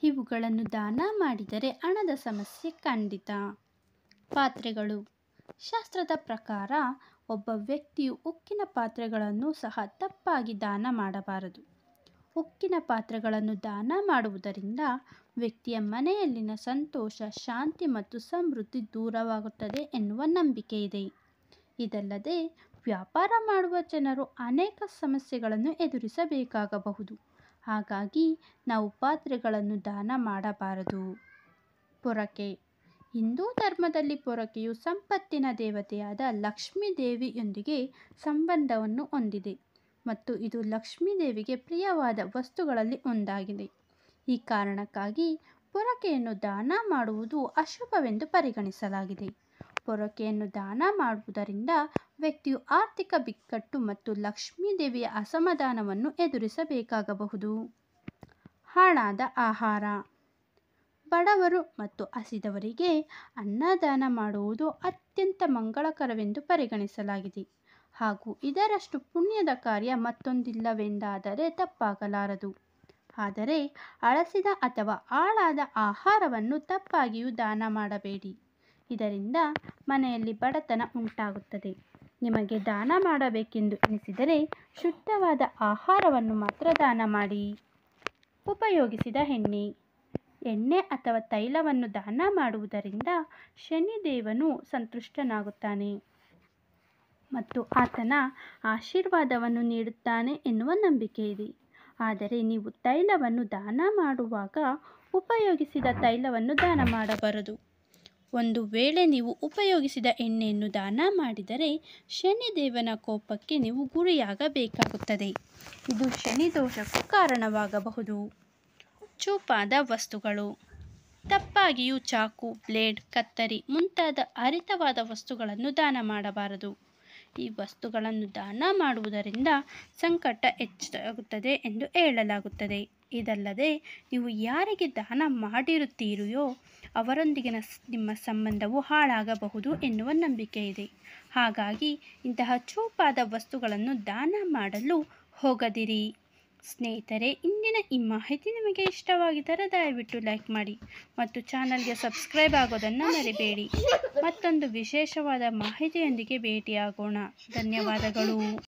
ಇವುಗಳನ್ನು ದಾನ ಮಾಡಿದರೆ ಹಣದ ಸಮಸ್ಯೆ ಖಂಡಿತ. ಪಾತ್ರೆಗಳು. ಶಾಸ್ತ್ರದ ಪ್ರಕಾರ ಒಬ್ಬ ವ್ಯಕ್ತಿಯು ಉಕ್ಕಿನ ಪಾತ್ರೆಗಳನ್ನು ಸಹ ತಪ್ಪಾಗಿ ದಾನ ಮಾಡಬಾರದು. ಉಕ್ಕಿನ ಪಾತ್ರೆಗಳನ್ನು ದಾನ ಮಾಡುವುದರಿಂದ ವ್ಯಕ್ತಿಯ ಮನೆಯಲ್ಲಿನ ಸಂತೋಷ, ಶಾಂತಿ ಮತ್ತು ಸಮೃದ್ಧಿ ದೂರವಾಗುತ್ತದೆ ಎನ್ನುವ ನಂಬಿಕೆ ಇದೆ. ಇದಲ್ಲದೆ ವ್ಯಾಪಾರ ಮಾಡುವ ಜನರು ಅನೇಕ ಸಮಸ್ಯೆಗಳನ್ನು ಎದುರಿಸಬೇಕಾಗಬಹುದು. ಹಾಗಾಗಿ ನಾವು ಪಾತ್ರೆಗಳನ್ನು ದಾನ ಮಾಡಬಾರದು. ಪೊರಕೆ. ಹಿಂದೂ ಧರ್ಮದಲ್ಲಿ ಪೊರಕೆಯು ಸಂಪತ್ತಿನ ದೇವತೆಯಾದ ಲಕ್ಷ್ಮೀ ದೇವಿಯೊಂದಿಗೆ ಸಂಬಂಧವನ್ನು ಹೊಂದಿದೆ ಮತ್ತು ಇದು ಲಕ್ಷ್ಮೀ ದೇವಿಗೆ ಪ್ರಿಯವಾದ ವಸ್ತುಗಳಲ್ಲಿ ಒಂದಾಗಿದೆ. ಈ ಕಾರಣಕ್ಕಾಗಿ ಪೊರಕೆಯನ್ನು ದಾನ ಮಾಡುವುದು ಅಶುಭವೆಂದು ಪರಿಗಣಿಸಲಾಗಿದೆ. ಪೊರಕೆಯನ್ನು ದಾನ ಮಾಡುವುದರಿಂದ ವ್ಯಕ್ತಿಯು ಆರ್ಥಿಕ ಬಿಕ್ಕಟ್ಟು ಮತ್ತು ಲಕ್ಷ್ಮೀ ದೇವಿಯ ಅಸಮಾಧಾನವನ್ನು ಎದುರಿಸಬೇಕಾಗಬಹುದು. ಹಾಳಾದ ಆಹಾರ. ಬಡವರು ಮತ್ತು ಹಸಿದವರಿಗೆ ಅನ್ನದಾನ ಮಾಡುವುದು ಅತ್ಯಂತ ಮಂಗಳಕರವೆಂದು ಪರಿಗಣಿಸಲಾಗಿದೆ ಹಾಗೂ ಇದರಷ್ಟು ಪುಣ್ಯದ ಕಾರ್ಯ ಮತ್ತೊಂದಿಲ್ಲವೆಂದಾದರೆ ತಪ್ಪಾಗಲಾರದು. ಆದರೆ ಹಳಸಿದ ಅಥವಾ ಹಾಳಾದ ಆಹಾರವನ್ನು ತಪ್ಪಾಗಿಯೂ ದಾನ ಮಾಡಬೇಡಿ. ಇದರಿಂದ ಮನೆಯಲ್ಲಿ ಬಡತನ ಉಂಟಾಗುತ್ತದೆ. ನಿಮಗೆ ದಾನ ಮಾಡಬೇಕೆಂದು ಎನಿಸಿದರೆ ಶುದ್ಧವಾದ ಆಹಾರವನ್ನು ಮಾತ್ರ ದಾನ ಮಾಡಿ. ಉಪಯೋಗಿಸಿದ ಎಣ್ಣೆ. ಎಣ್ಣೆ ಅಥವಾ ತೈಲವನ್ನು ದಾನ ಮಾಡುವುದರಿಂದ ಶನಿದೇವನು ಸಂತುಷ್ಟನಾಗುತ್ತಾನೆ ಮತ್ತು ಆತನ ಆಶೀರ್ವಾದವನ್ನು ನೀಡುತ್ತಾನೆ ಎನ್ನುವ ನಂಬಿಕೆ ಇದೆ. ಆದರೆ ನೀವು ತೈಲವನ್ನು ದಾನ ಮಾಡುವಾಗ ಉಪಯೋಗಿಸಿದ ತೈಲವನ್ನು ದಾನ ಮಾಡಬಾರದು. ಒಂದು ವೇಳೆ ನೀವು ಉಪಯೋಗಿಸಿದ ಎಣ್ಣೆಯನ್ನು ದಾನ ಮಾಡಿದರೆ ಶನಿದೇವನ ಕೋಪಕ್ಕೆ ನೀವು ಗುರಿಯಾಗಬೇಕಾಗುತ್ತದೆ. ಇದು ಶನಿ ದೋಷಕ್ಕೂ ಕಾರಣವಾಗಬಹುದು. ಚೂಪಾದ ವಸ್ತುಗಳು. ತಪ್ಪಾಗಿಯೂ ಚಾಕು, ಬ್ಲೇಡ್, ಕತ್ತರಿ ಮುಂತಾದ ಹರಿತವಾದ ವಸ್ತುಗಳನ್ನು ದಾನ ಮಾಡಬಾರದು. ಈ ವಸ್ತುಗಳನ್ನು ದಾನ ಮಾಡುವುದರಿಂದ ಸಂಕಟ ಹೆಚ್ಚಾಗುತ್ತದೆ ಎಂದು ಹೇಳಲಾಗುತ್ತದೆ. ಇದಲ್ಲದೆ ನೀವು ಯಾರಿಗೆ ದಾನ ಮಾಡಿರುತ್ತೀರೋ ಅವರೊಂದಿಗಿನ ನಿಮ್ಮ ಸಂಬಂಧವು ಹಾಳಾಗಬಹುದು ಎನ್ನುವ ನಂಬಿಕೆ ಇದೆ. ಹಾಗಾಗಿ ಇಂತಹ ಚೂಪಾದ ವಸ್ತುಗಳನ್ನು ದಾನ ಮಾಡಲು ಹೋಗದಿರಿ. ಸ್ನೇಹಿತರೆ, ಇಂದಿನ ಈ ಮಾಹಿತಿ ನಿಮಗೆ ಇಷ್ಟವಾಗಿದ್ದರೆ ದಯವಿಟ್ಟು ಲೈಕ್ ಮಾಡಿ ಮತ್ತು ಚಾನಲ್ಗೆ ಸಬ್ಸ್ಕ್ರೈಬ್ ಆಗೋದನ್ನು ಮರಿಬೇಡಿ. ಮತ್ತೊಂದು ವಿಶೇಷವಾದ ಮಾಹಿತಿಯೊಂದಿಗೆ ಭೇಟಿಯಾಗೋಣ. ಧನ್ಯವಾದಗಳು.